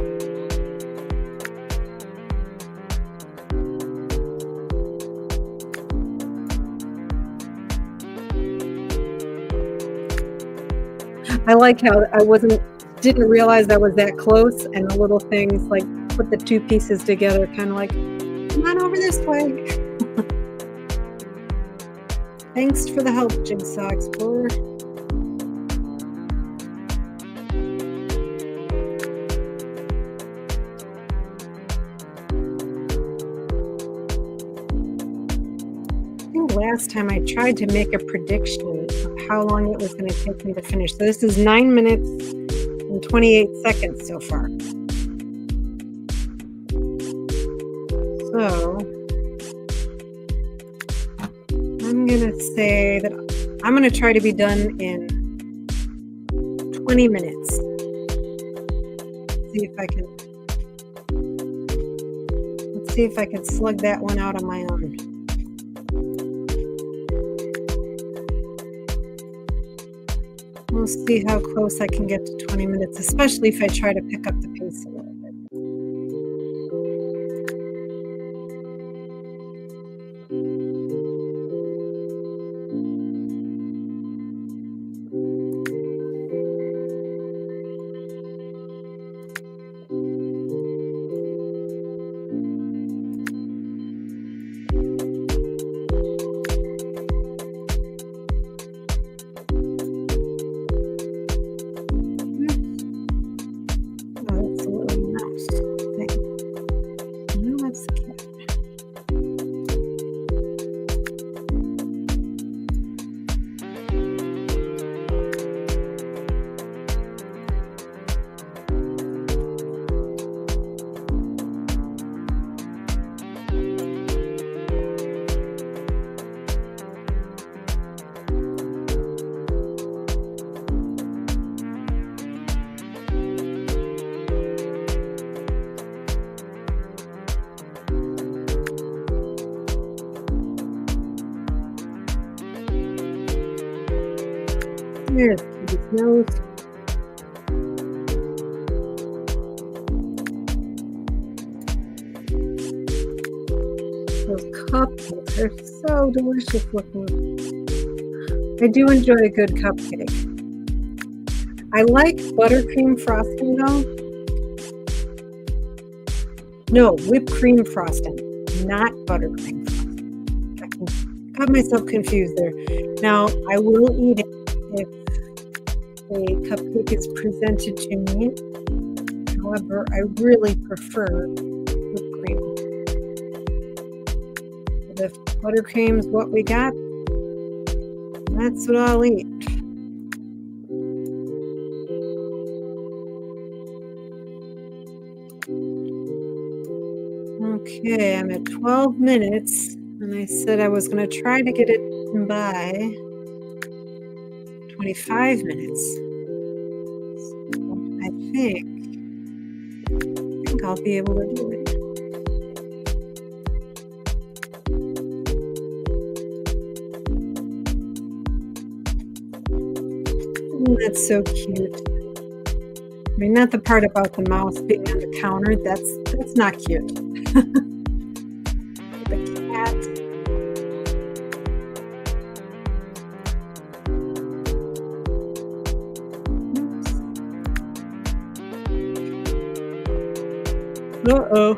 I like how didn't realize I was that close, and the little things like put the two pieces together, kind of like, come on over this way. Thanks for the help, Jigsaw Explorer. I think last time I tried to make a prediction of how long it was going to take me to finish. So this is 9 minutes and 28 seconds so far. So I'm going to say that I'm going to try to be done in 20 minutes. Let's see if I can slug that one out on my own. We'll see how close I can get to 20 minutes, especially if I try to pick up the pace a little bit. There's Kitty's nose. Those cupcakes are so delicious looking. I do enjoy a good cupcake. I like buttercream frosting though. No, whipped cream frosting, not buttercream frosting. I got myself confused there. Now, I will eat it if a cupcake is presented to me. However, I really prefer whipped cream. But if buttercream's what we got, that's what I'll eat. Okay, I'm at 12 minutes, and I said I was going to try to get it by 25 minutes. So I think I'll be able to do it. Oh, that's so cute. I mean, not the part about the mouse being on the counter. That's not cute. The cat. Uh-oh,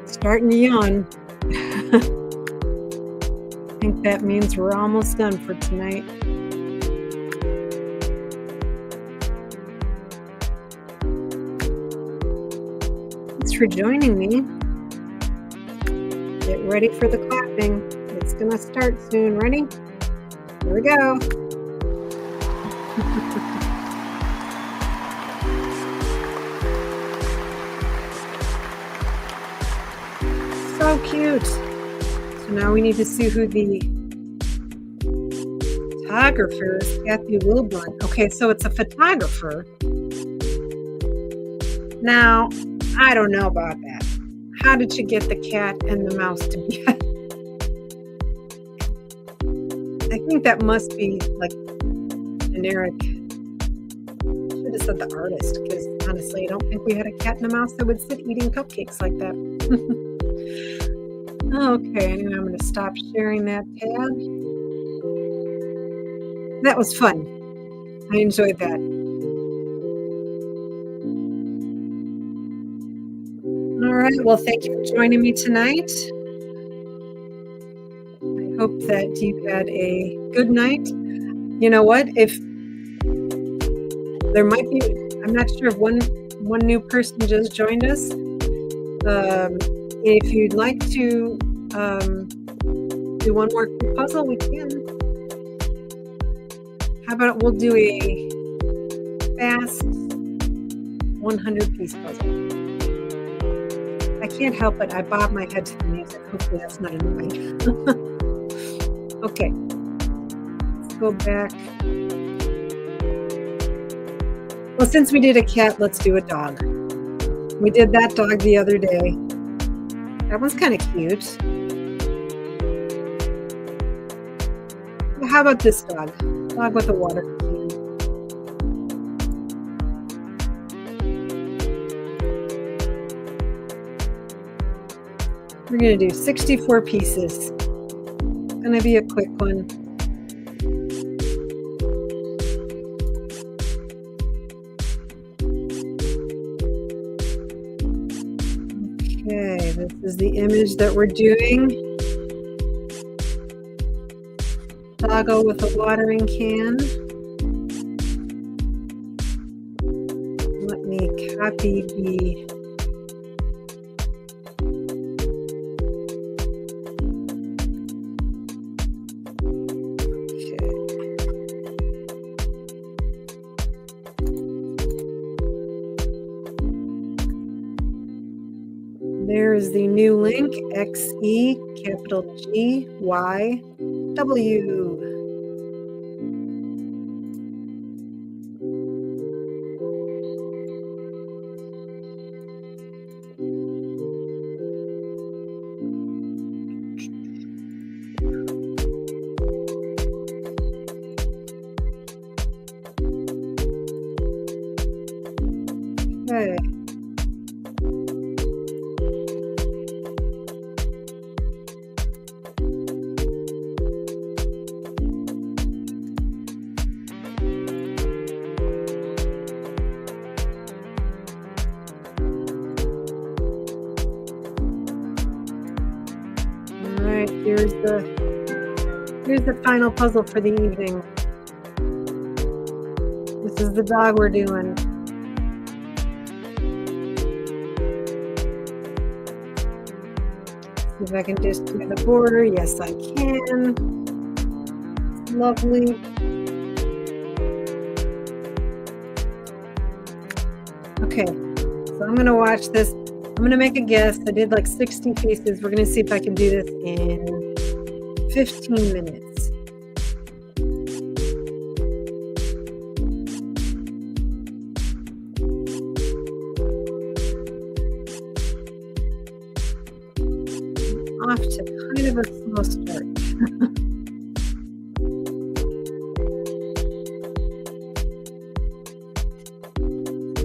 starting to yawn. I think that means we're almost done for tonight. Thanks for joining me. Get ready for the clapping. It's gonna start soon. Ready? Here we go. So cute. So now we need to see who the photographer is. Kathy Wilburn. Okay, so it's a photographer. Now, I don't know about that. How did you get the cat and the mouse together? I think that must be like generic. Should have said the artist, because honestly, I don't think we had a cat and a mouse that would sit eating cupcakes like that. Okay, anyway, I'm going to stop sharing that tab. That was fun. I enjoyed that. All right, well, thank you for joining me tonight. I hope that you had a good night. You know what? If there might be, I'm not sure if one new person just joined us. If you'd like to do one more puzzle, we can. How about we'll do a fast 100-piece puzzle. I can't help it. I bob my head to the music. Hopefully that's not annoying. Okay. Let's go back. Well, since we did a cat, let's do a dog. We did that dog the other day. That one's kind of cute. Well, how about this dog? Dog with a water can. We're going to do 64 pieces. It's going to be a quick one. Okay, this is the image that we're doing. Doggo with a watering can. Let me copy the There is the new link, XE, capital G, Y, W. Okay. Here's the final puzzle for the evening. This This is the dog we're doing. See if I can just do the border. Yes, I can. Lovely. Okay, so I'm gonna watch this. I'm gonna make a guess. I did like 60 pieces. We're gonna see if I can do this in 15 minutes. Off to kind of a slow start.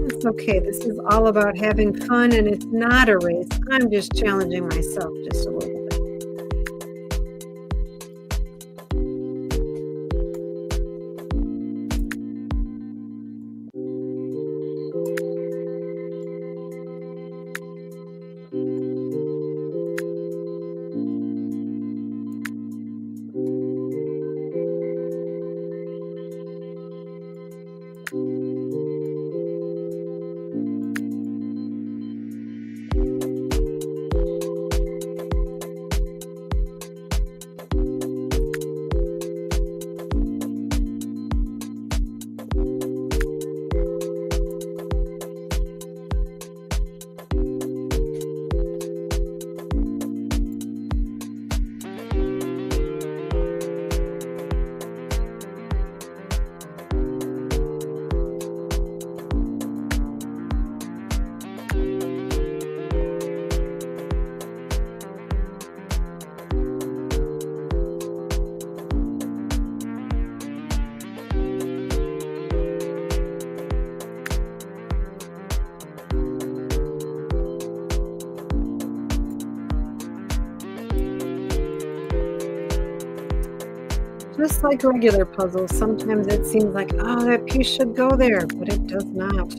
It's okay. This is all about having fun, and it's not a race. I'm just challenging myself just a little bit. Just like regular puzzles, sometimes it seems like, oh, that piece should go there, but it does not.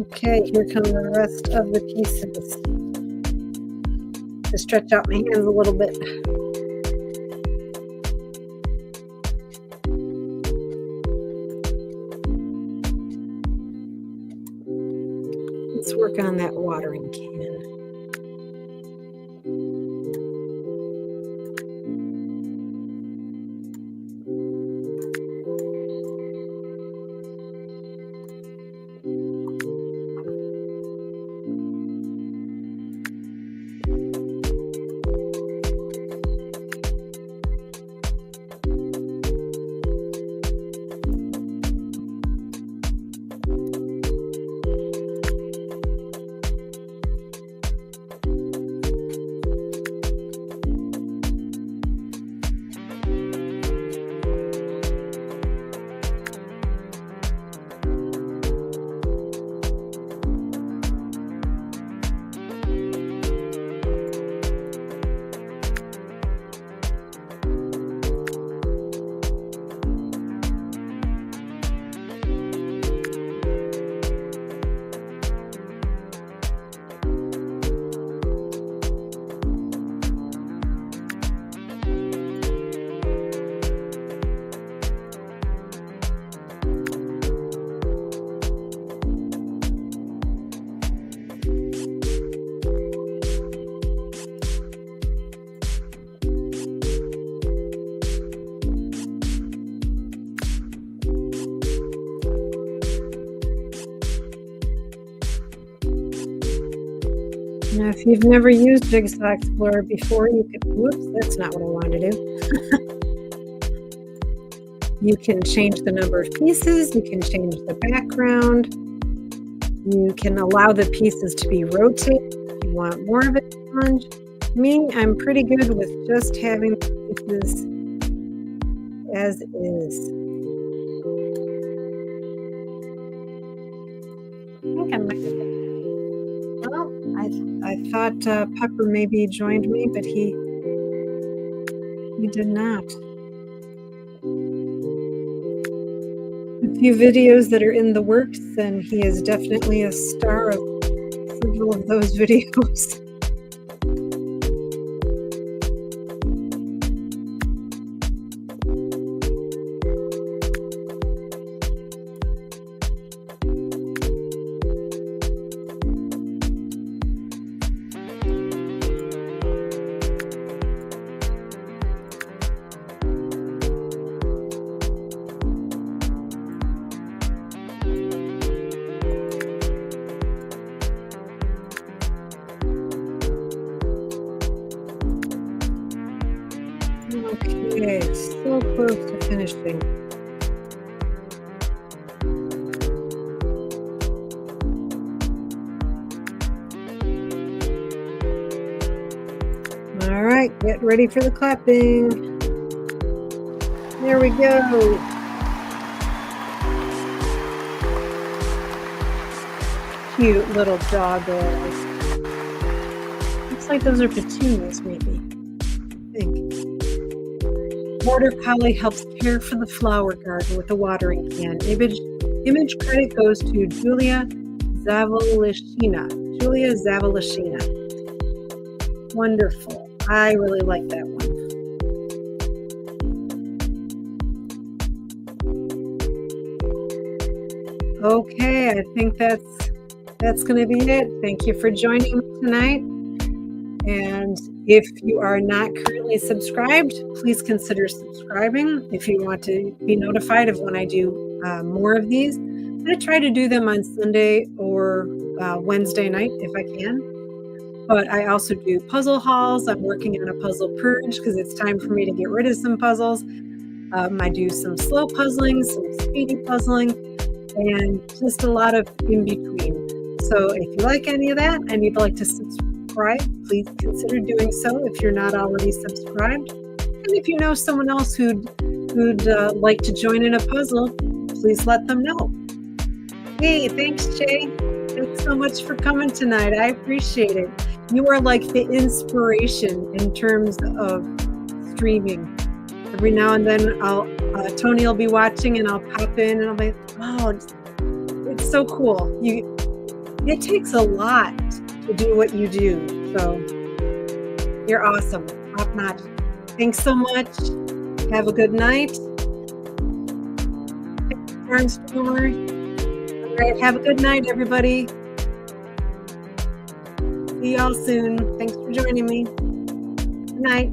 Okay, here come the rest of the pieces. To stretch out my hands a little bit. Let's work on that watering can. Now, if you've never used Jigsaw Explorer before, you could, whoops, that's not what I wanted to do. You can change the number of pieces, you can change the background, you can allow the pieces to be rotated if you want more of a challenge. Me, I'm pretty good with just having the pieces as is. I think I might have, well, I I thought Pepper maybe joined me, but he did not. A few videos that are in the works, and he is definitely a star of several of those videos. Okay, so close to finishing. All right, get ready for the clapping. There we go. Cute little doggo. Looks like those are petunias, maybe. I think. Border Collie helps care for the flower garden with a watering can. Image credit goes to Julia Zavalishina. Wonderful. I really like that one. Okay, I think that's going to be it. Thank you for joining me tonight. And if you are not currently subscribed, please consider subscribing if you want to be notified of when I do more of these. I'm going to try to do them on Sunday or Wednesday night if I can. But I also do puzzle hauls. I'm working on a puzzle purge because it's time for me to get rid of some puzzles. I do some slow puzzling, some speedy puzzling, and just a lot of in between. So if you like any of that and you'd like to subscribe, please consider doing so if you're not already subscribed. And if you know someone else who'd like to join in a puzzle, please let them know. Hey, thanks, Jay. Thanks so much for coming tonight. I appreciate it. You are like the inspiration in terms of streaming. Every now and then Tony will be watching and I'll pop in and I'll be, oh, it's so cool. It takes a lot to do what you do. So you're awesome. Top notch. Thanks so much. Have a good night. All right. Have a good night, everybody. See y'all soon. Thanks for joining me. Good night.